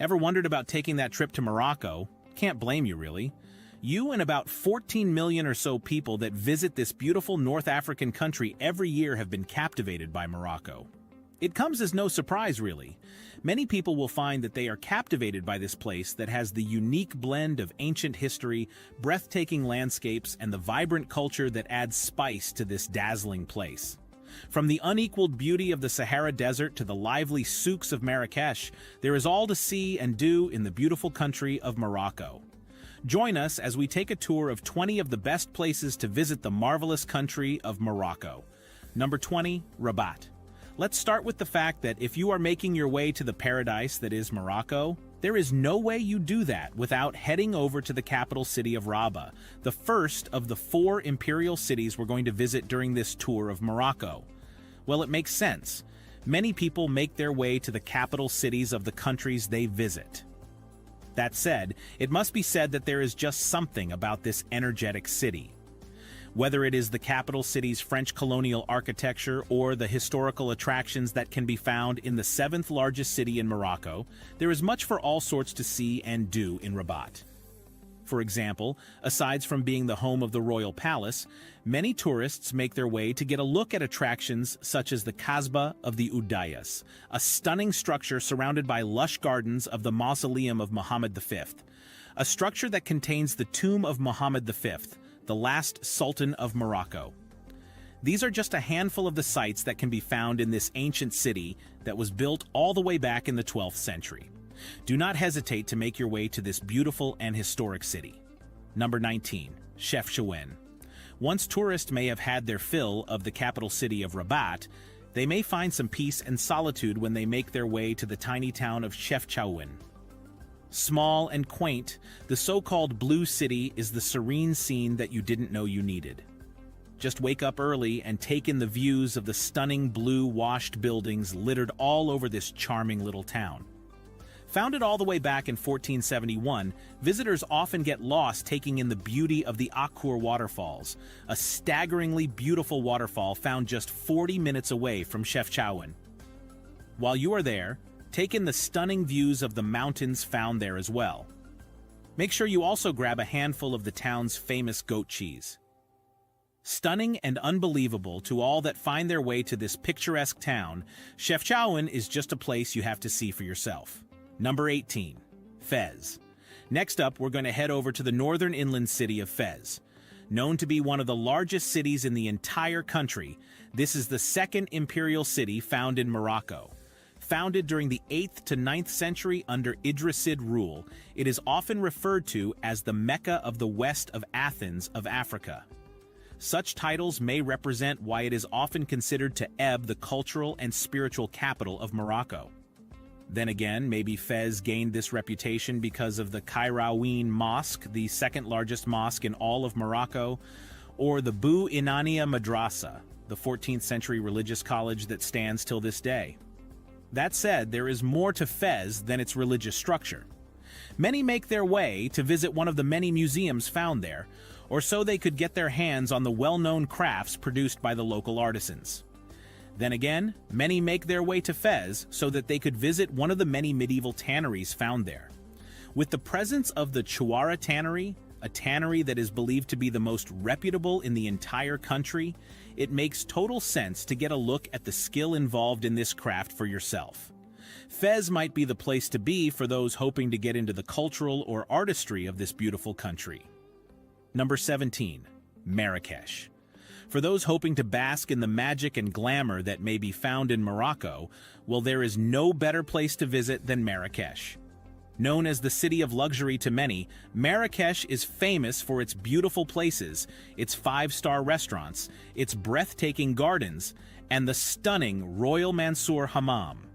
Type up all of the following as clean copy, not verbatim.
Ever wondered about taking that trip to Morocco? Can't blame you, really. You and about 14 million or so people that visit this beautiful North African country every year have been captivated by Morocco. It comes as no surprise, really. Many people will find that they are captivated by this place that has the unique blend of ancient history, breathtaking landscapes, and the vibrant culture that adds spice to this dazzling place. From the unequaled beauty of the Sahara Desert to the lively souks of Marrakech, there is all to see and do in the beautiful country of Morocco. Join us as we take a tour of 20 of the best places to visit the marvelous country of Morocco. Number 20, Rabat. Let's start with the fact that if you are making your way to the paradise that is Morocco, there is no way you do that without heading over to the capital city of Rabat, the first of the 4 imperial cities we're going to visit during this tour of Morocco. Well, it makes sense. Many people make their way to the capital cities of the countries they visit. That said, it must be said that there is just something about this energetic city. Whether it is the capital city's French colonial architecture or the historical attractions that can be found in the 7th largest city in Morocco, there is much for all sorts to see and do in Rabat. For example, aside from being the home of the royal palace, many tourists make their way to get a look at attractions such as the Kasbah of the Udayas, a stunning structure surrounded by lush gardens of the Mausoleum of Mohammed V, a structure that contains the tomb of Mohammed V, the last Sultan of Morocco. These are just a handful of the sites that can be found in this ancient city that was built all the way back in the 12th century. Do not hesitate to make your way to this beautiful and historic city. Number 19, Chefchaouen. Once tourists may have had their fill of the capital city of Rabat, they may find some peace and solitude when they make their way to the tiny town of Chefchaouen. Small and quaint, the so-called Blue City is the serene scene that you didn't know you needed. Just wake up early and take in the views of the stunning blue washed buildings littered all over this charming little town. Founded all the way back in 1471, visitors often get lost taking in the beauty of the Akour waterfalls, a staggeringly beautiful waterfall found just 40 minutes away from Chefchaouen. While you are there, take in the stunning views of the mountains found there as well. Make sure you also grab a handful of the town's famous goat cheese. Stunning and unbelievable to all that find their way to this picturesque town, Chefchaouen is just a place you have to see for yourself. Number 18, Fez. Next up, we're going to head over to the northern inland city of Fez. Known to be one of the largest cities in the entire country, this is the 2nd imperial city found in Morocco. Founded during the 8th to 9th century under Idrisid rule, it is often referred to as the Mecca of the west of Athens of Africa. Such titles may represent why it is often considered to ebb the cultural and spiritual capital of Morocco. Then again, maybe Fez gained this reputation because of the Kairouan Mosque, the 2nd largest mosque in all of Morocco, or the Bou Inania Madrasa, the 14th century religious college that stands till this day. That said, there is more to Fez than its religious structure. Many make their way to visit one of the many museums found there, or so they could get their hands on the well-known crafts produced by the local artisans. Then again, many make their way to Fez so that they could visit one of the many medieval tanneries found there. With the presence of the Chouara tannery, a tannery that is believed to be the most reputable in the entire country, it makes total sense to get a look at the skill involved in this craft for yourself. Fez might be the place to be for those hoping to get into the cultural or artistry of this beautiful country. Number 17, Marrakech. For those hoping to bask in the magic and glamour that may be found in Morocco, well, there is no better place to visit than Marrakech. Known as the city of luxury to many, Marrakech is famous for its beautiful places, its 5-star restaurants, its breathtaking gardens, and the stunning Royal Mansour Hammam.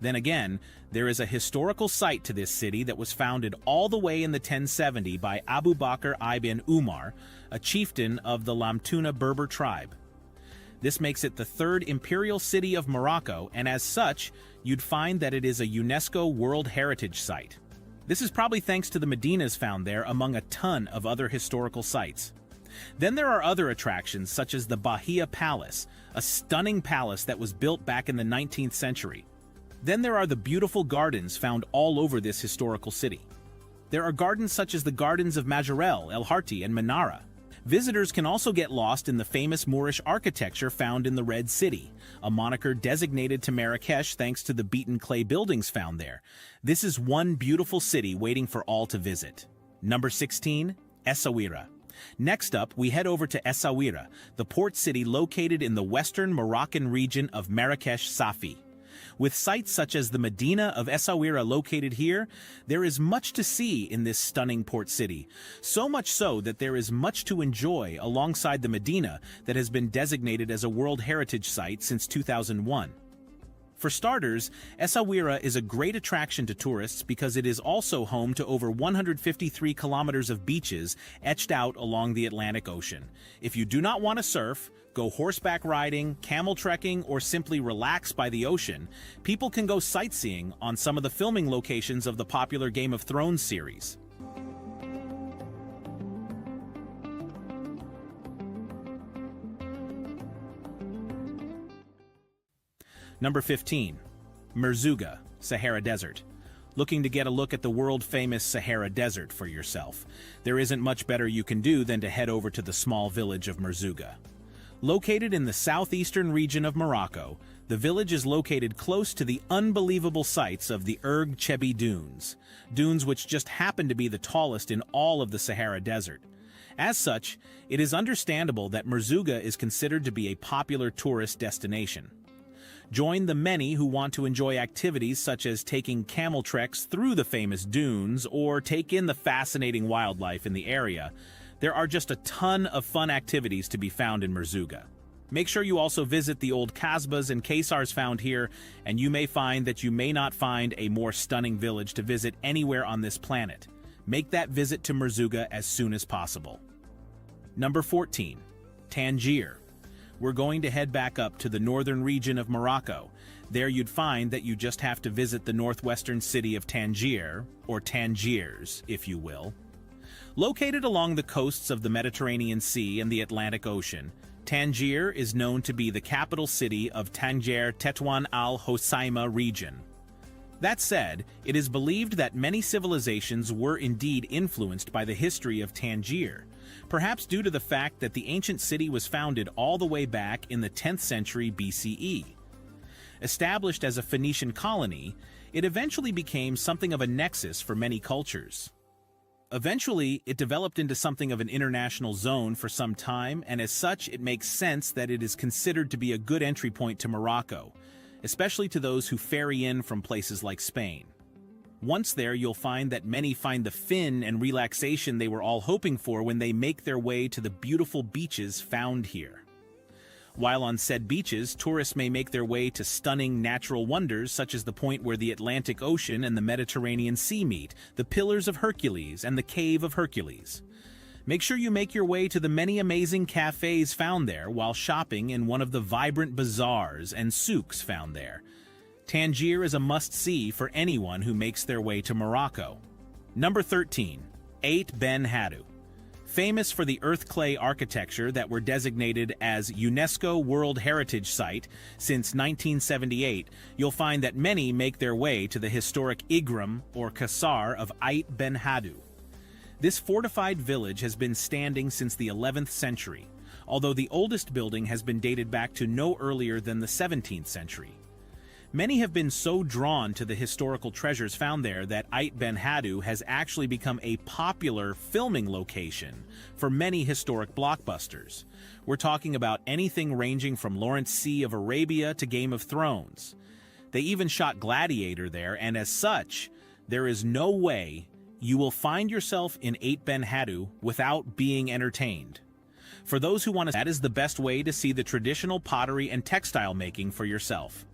Then again, there is a historical site to this city that was founded all the way in the 1070 by Abu Bakr ibn Umar, a chieftain of the Lamtuna Berber tribe. This makes it the 3rd imperial city of Morocco, and as such, you'd find that it is a UNESCO World Heritage Site. This is probably thanks to the Medinas found there among a ton of other historical sites. Then there are other attractions such as the Bahia Palace, a stunning palace that was built back in the 19th century. Then there are the beautiful gardens found all over this historical city. There are gardens such as the gardens of Majorelle, El Harti, and Menara. Visitors can also get lost in the famous Moorish architecture found in the Red City, a moniker designated to Marrakech thanks to the beaten clay buildings found there. This is one beautiful city waiting for all to visit. Number 16, Essaouira. Next up, we head over to Essaouira, the port city located in the western Moroccan region of Marrakech Safi. With sites such as the Medina of Essaouira located here, there is much to see in this stunning port city. So much so that there is much to enjoy alongside the Medina that has been designated as a World Heritage Site since 2001. For starters, Essaouira is a great attraction to tourists because it is also home to over 153 kilometers of beaches etched out along the Atlantic Ocean. If you do not want to surf, go horseback riding, camel trekking, or simply relax by the ocean, people can go sightseeing on some of the filming locations of the popular Game of Thrones series. Number 15. Merzouga, Sahara Desert. Looking to get a look at the world-famous Sahara Desert for yourself? There isn't much better you can do than to head over to the small village of Merzouga. Located in the southeastern region of Morocco, the village is located close to the unbelievable sights of the Erg Chebbi dunes, dunes which just happen to be the tallest in all of the Sahara Desert. As such, it is understandable that Merzouga is considered to be a popular tourist destination. Join the many who want to enjoy activities such as taking camel treks through the famous dunes or take in the fascinating wildlife in the area. There are just a ton of fun activities to be found in Merzouga. Make sure you also visit the old kasbahs and kaysars found here, and you may find that you may not find a more stunning village to visit anywhere on this planet. Make that visit to Merzouga as soon as possible. Number 14. Tangier. We're going to head back up to the northern region of Morocco. There you'd find that you just have to visit the northwestern city of Tangier, or Tangiers, if you will. Located along the coasts of the Mediterranean Sea and the Atlantic Ocean, Tangier is known to be the capital city of Tangier Tetouan al-Hoceima region. That said, it is believed that many civilizations were indeed influenced by the history of Tangier, perhaps due to the fact that the ancient city was founded all the way back in the 10th century BCE. Established as a Phoenician colony, it eventually became something of a nexus for many cultures. Eventually, it developed into something of an international zone for some time, and as such, it makes sense that it is considered to be a good entry point to Morocco, especially to those who ferry in from places like Spain. Once there, you'll find that many find the fin and relaxation they were all hoping for when they make their way to the beautiful beaches found here. While on said beaches, tourists may make their way to stunning natural wonders such as the point where the Atlantic Ocean and the Mediterranean Sea meet, the Pillars of Hercules and the Cave of Hercules. Make sure you make your way to the many amazing cafes found there while shopping in one of the vibrant bazaars and souks found there. Tangier is a must-see for anyone who makes their way to Morocco. Number 13. Ait Ben Haddou. Famous for the earth clay architecture that were designated as UNESCO World Heritage Site since 1978, you'll find that many make their way to the historic Igram or Qasar of Ait Ben Haddou. This fortified village has been standing since the 11th century, although the oldest building has been dated back to no earlier than the 17th century. Many have been so drawn to the historical treasures found there that Ait Ben Haddou has actually become a popular filming location for many historic blockbusters. We're talking about anything ranging from Lawrence C. of Arabia to Game of Thrones. They even shot Gladiator there, and as such, there is no way you will find yourself in Ait Ben Haddou without being entertained. For those who want to, that is the best way to see the traditional pottery and textile making for yourself.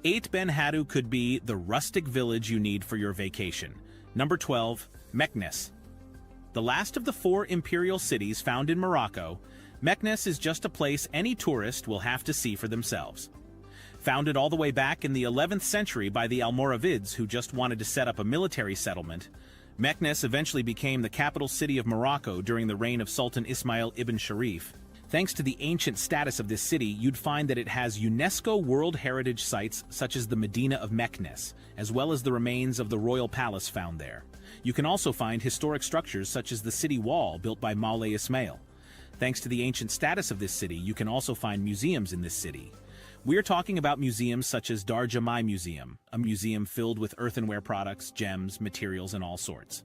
Ait Ben Haddou could be the rustic village you need for your vacation. Number 12, Meknes. The last of the 4 imperial cities found in Morocco, Meknes is just a place any tourist will have to see for themselves. Founded all the way back in the 11th century by the Almoravids who just wanted to set up a military settlement, Meknes eventually became the capital city of Morocco during the reign of Sultan Ismail ibn Sharif. Thanks to the ancient status of this city, you'd find that it has UNESCO World Heritage Sites such as the Medina of Meknes, as well as the remains of the royal palace found there. You can also find historic structures such as the city wall built by Moulay Ismail. Thanks to the ancient status of this city, you can also find museums in this city. We're talking about museums such as Dar Jamai Museum, a museum filled with earthenware products, gems, materials, and all sorts.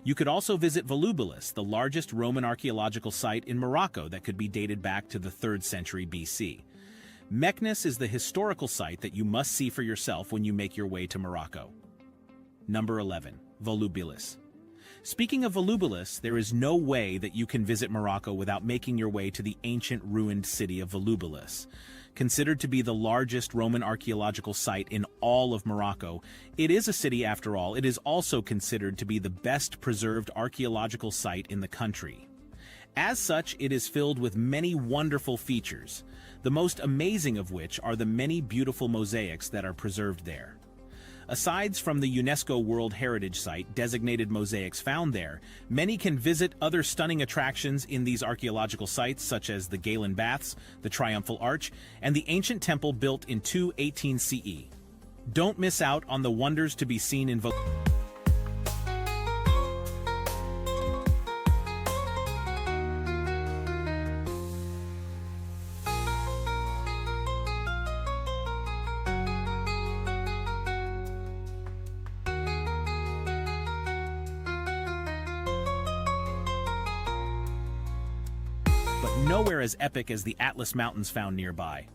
You could also visit Volubilis, the largest Roman archaeological site in Morocco that could be dated back to the 3rd century BC. Meknes is the historical site that you must see for yourself when you make your way to Morocco. Number 11. Volubilis. Speaking of Volubilis, there is no way that you can visit Morocco without making your way to the ancient ruined city of Volubilis. Considered to be the largest Roman archaeological site in all of Morocco, it is a city after all. It is also considered to be the best preserved archaeological site in the country. As such, it is filled with many wonderful features, the most amazing of which are the many beautiful mosaics that are preserved there. Aside from the UNESCO World Heritage Site designated mosaics found there, many can visit other stunning attractions in these archaeological sites such as the Galen Baths, the Triumphal Arch, and the ancient temple built in 218 CE. Don't miss out on the wonders to be seen in but nowhere as epic as the Atlas Mountains found nearby.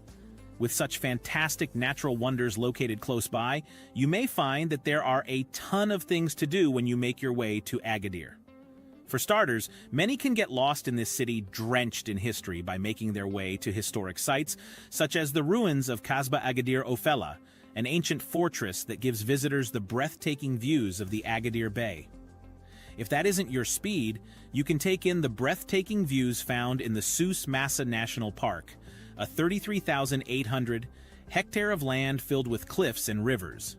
With such fantastic natural wonders located close by, you may find that there are a ton of things to do when you make your way to Agadir. For starters, many can get lost in this city drenched in history by making their way to historic sites, such as the ruins of Kasbah Agadir Ofella, an ancient fortress that gives visitors the breathtaking views of the Agadir Bay. If that isn't your speed, you can take in the breathtaking views found in the Souks Massa National Park, a 33,800 hectare of land filled with cliffs and rivers.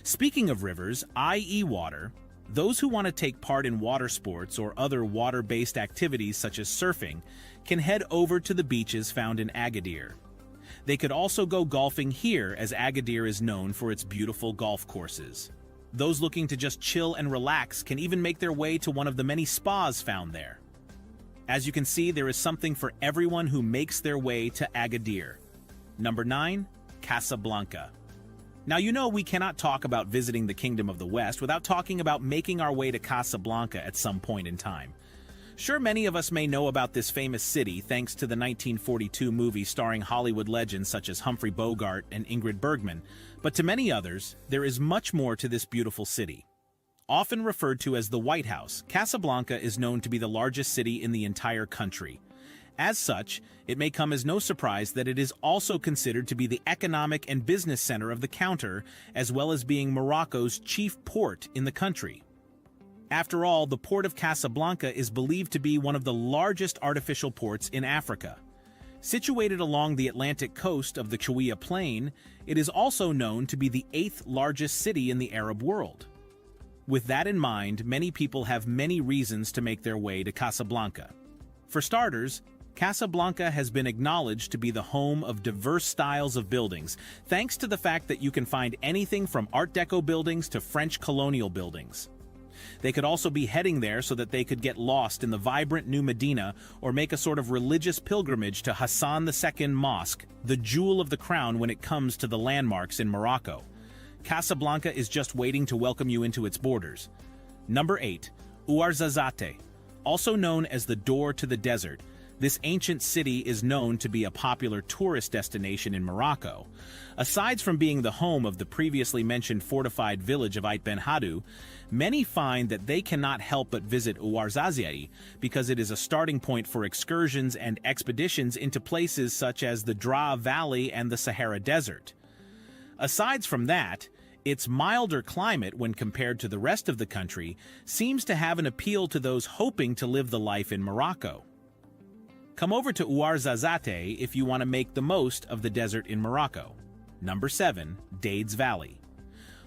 Speaking of rivers, i.e. water, those who want to take part in water sports or other water-based activities such as surfing can head over to the beaches found in Agadir. They could also go golfing here, as Agadir is known for its beautiful golf courses. Those looking to just chill and relax can even make their way to one of the many spas found there. As you can see, there is something for everyone who makes their way to Agadir. Number 9. Casablanca. Now you know we cannot talk about visiting the Kingdom of the West without talking about making our way to Casablanca at some point in time. Sure, many of us may know about this famous city thanks to the 1942 movie starring Hollywood legends such as Humphrey Bogart and Ingrid Bergman, but to many others, there is much more to this beautiful city. Often referred to as the White House, Casablanca is known to be the largest city in the entire country. As such, it may come as no surprise that it is also considered to be the economic and business center of the counter, as well as being Morocco's chief port in the country. After all, the port of Casablanca is believed to be one of the largest artificial ports in Africa. Situated along the Atlantic coast of the Chouia Plain, it is also known to be the 8th largest city in the Arab world. With that in mind, many people have many reasons to make their way to Casablanca. For starters, Casablanca has been acknowledged to be the home of diverse styles of buildings, thanks to the fact that you can find anything from Art Deco buildings to French colonial buildings. They could also be heading there so that they could get lost in the vibrant new Medina or make a sort of religious pilgrimage to Hassan II Mosque, the jewel of the crown when it comes to the landmarks in Morocco. Casablanca is just waiting to welcome you into its borders. Number 8. Ouarzazate. Also known as the door to the desert, this ancient city is known to be a popular tourist destination in Morocco. Aside from being the home of the previously mentioned fortified village of Ait Ben Haddou, many find that they cannot help but visit Ouarzazate because it is a starting point for excursions and expeditions into places such as the Todra Valley and the Sahara Desert. Aside from that, its milder climate when compared to the rest of the country seems to have an appeal to those hoping to live the life in Morocco. Come over to Ouarzazate if you want to make the most of the desert in Morocco. Number 7. Dades Valley.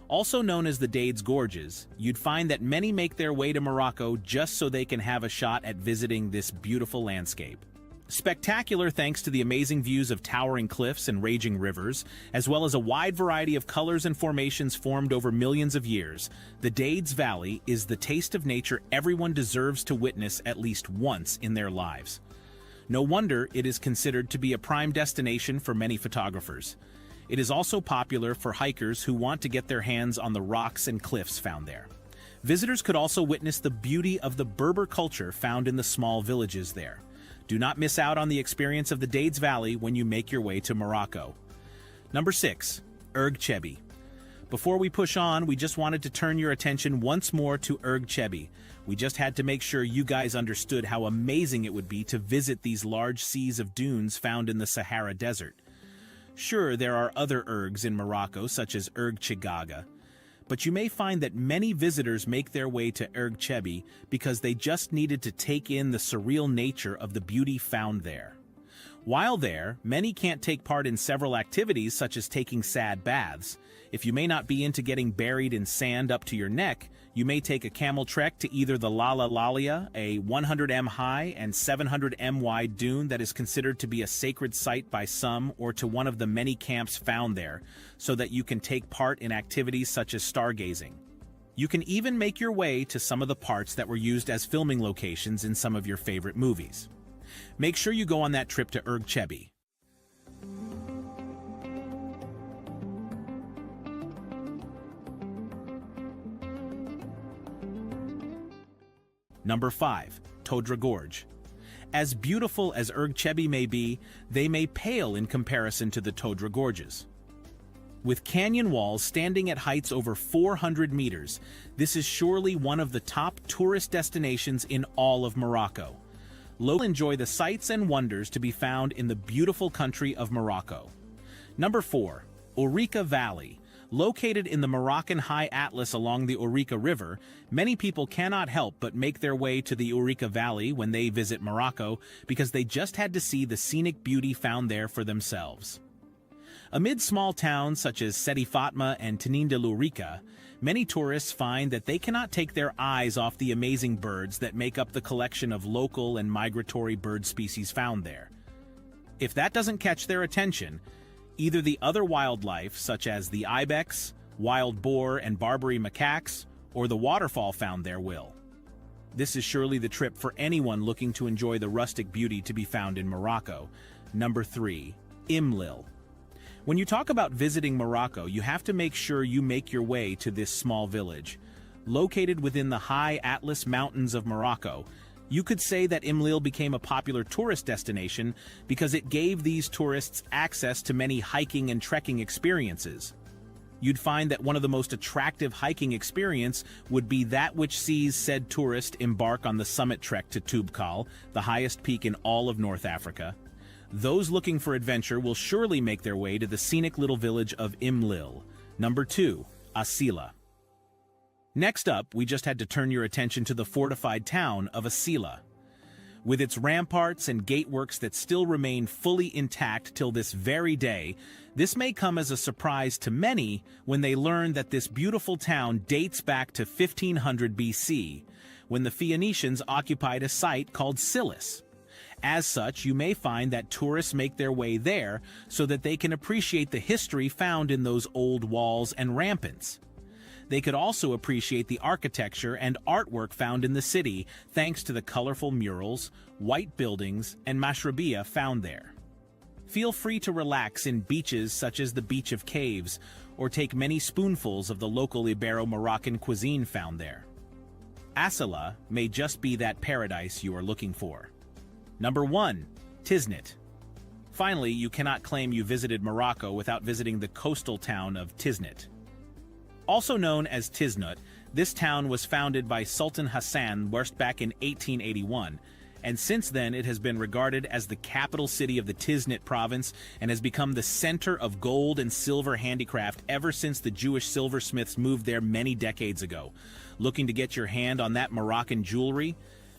Also known as the Todra Gorges, you'd find that many make their way to Morocco just so they can have a shot at visiting this beautiful landscape. Spectacular thanks to the amazing views of towering cliffs and raging rivers, as well as a wide variety of colors and formations formed over millions of years, the Dades Valley is the taste of nature everyone deserves to witness at least once in their lives. No wonder it is considered to be a prime destination for many photographers. It is also popular for hikers who want to get their hands on the rocks and cliffs found there. Visitors could also witness the beauty of the Berber culture found in the small villages there. Do not miss out on the experience of the Dades Valley when you make your way to Morocco. Number 6. Erg Chebbi. Before we push on, we just wanted to turn your attention once more to Erg Chebbi. We just had to make sure you guys understood how amazing it would be to visit these large seas of dunes found in the Sahara Desert. Sure, there are other ergs in Morocco, such as Erg Chebbi, but you may find that many visitors make their way to Erg Chebbi because they just needed to take in the surreal nature of the beauty found there. While there, many can't take part in several activities such as taking sad baths. If you may not be into getting buried in sand up to your neck, you may take a camel trek to either the Lala Lalia, a 100 high and 700 wide dune that is considered to be a sacred site by some, or to one of the many camps found there, so that you can take part in activities such as stargazing. You can even make your way to some of the parts that were used as filming locations in some of your favorite movies. Make sure you go on that trip to Erg Chebbi. Number 5. Todra Gorge. As beautiful as Erg Chebbi may be, they may pale in comparison to the Todra Gorges. With canyon walls standing at heights over 400 meters, this is surely one of the top tourist destinations in all of Morocco. Locals enjoy the sights and wonders to be found in the beautiful country of Morocco. Number 4. Ourika Valley. Located in the Moroccan High Atlas along the Ourika River, many people cannot help but make their way to the Ourika Valley when they visit Morocco because they just had to see the scenic beauty found there for themselves. Amid small towns such as Sidi Fatma and Tanin de l'Ourika, many tourists find that they cannot take their eyes off the amazing birds that make up the collection of local and migratory bird species found there. If that doesn't catch their attention, either the other wildlife, such as the ibex, wild boar, and Barbary macaques, or the waterfall found there will. This is surely the trip for anyone looking to enjoy the rustic beauty to be found in Morocco. Number 3. Imlil. When you talk about visiting Morocco, you have to make sure you make your way to this small village. Located within the high Atlas Mountains of Morocco, you could say that Imlil became a popular tourist destination because it gave these tourists access to many hiking and trekking experiences. You'd find that one of the most attractive hiking experience would be that which sees said tourist embark on the summit trek to Toubkal, the highest peak in all of North Africa. Those looking for adventure will surely make their way to the scenic little village of Imlil. Number 2. Asilah. Next up, we just had to turn your attention to the fortified town of Asilah. With its ramparts and gateworks that still remain fully intact till this very day, this may come as a surprise to many when they learn that this beautiful town dates back to 1500 BC, when the Phoenicians occupied a site called Silis. As such, you may find that tourists make their way there so that they can appreciate the history found in those old walls and ramparts. They could also appreciate the architecture and artwork found in the city thanks to the colorful murals, white buildings, and mashrabiyah found there. Feel free to relax in beaches such as the Beach of Caves, or take many spoonfuls of the local Ibero-Moroccan cuisine found there. Asilah may just be that paradise you are looking for. Number 1. Tiznit. Finally, you cannot claim you visited Morocco without visiting the coastal town of Tiznit. Also known as Tiznit, this town was founded by Sultan Hassan back in 1881, and since then it has been regarded as the capital city of the Tiznit province and has become the center of gold and silver handicraft ever since the Jewish silversmiths moved there many decades ago. Looking to get your hand on that Moroccan jewelry?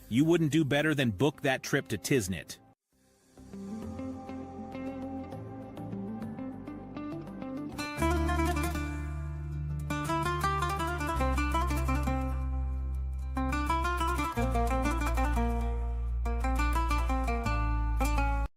You wouldn't do better than book that trip to Tiznit.